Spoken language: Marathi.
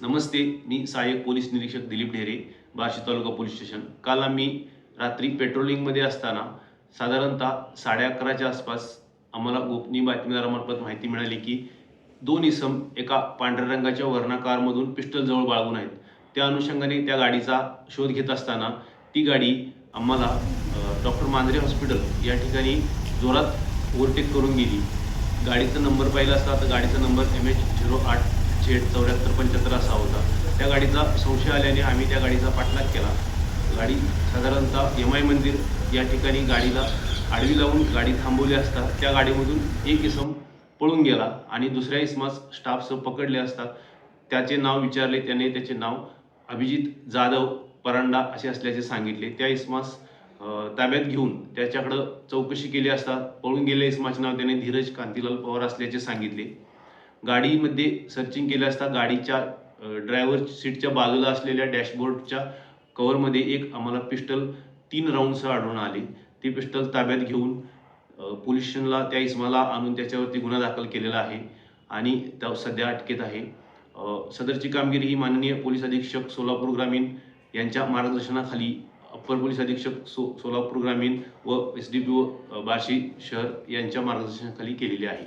नमस्ते, मी सहाय्यक पोलीस निरीक्षक दिलीप ढेरे, बार्शी तालुका पोलीस स्टेशन. काल आम्ही रात्री पेट्रोलिंगमध्ये असताना साधारणतः 11:30च्या आसपास आम्हाला गोपनीय बातमीदारामार्फत माहिती मिळाली की दोन इसम एका पांढऱ्या रंगाच्या वर्ना कारमधून पिस्टल जवळ बाळगून आहेत. त्या अनुषंगाने त्या गाडीचा शोध घेत असताना ती गाडी आम्हाला डॉक्टर मांजरे हॉस्पिटल या ठिकाणी जोरात ओव्हरटेक करून गेली. गाडीचा नंबर पाहिला असता तर गाडीचा नंबर MH08Z7475 असा होता. त्या गाडीचा संशय आल्याने आम्ही त्या गाडीचा पाठलाग केला. गाडी साधारणतः MI मंदिर या ठिकाणी गाडीला आडवी लावून गाडी थांबवली असता त्या गाडीमधून एक इसम पळून गेला आणि दुसऱ्या इसमास स्टाफसह पकडले असता त्याचे नाव विचारले. त्याने त्याचे नाव अभिजित जाधव परांडा असे असल्याचे सांगितले. त्या इसमास ताब्यात घेऊन त्याच्याकडं चौकशी केली असता पळून गेलेल्या इसमाचे नाव त्याने धीरज कांतीलाल पवार असल्याचे सांगितले. गाडीमध्ये सर्चिंग केलं असता गाडीच्या ड्रायव्हर सीटच्या बाजूला असलेल्या डॅशबोर्डच्या कव्हरमध्ये एक आम्हाला पिस्टल 3 राऊंडसह आढळून आले. ती पिस्टल ताब्यात घेऊन पोलीस स्टेशनला त्या इसमाला आणून त्याच्यावरती गुन्हा दाखल केलेला आहे आणि त्या सध्या अटकेत आहे. सदरची कामगिरी ही माननीय पोलीस अधीक्षक सोलापूर ग्रामीण यांच्या मार्गदर्शनाखाली अप्पर पोलीस अधीक्षक सोलापूर ग्रामीण व SDPO बार्शी शहर यांच्या मार्गदर्शनाखाली केलेली आहे.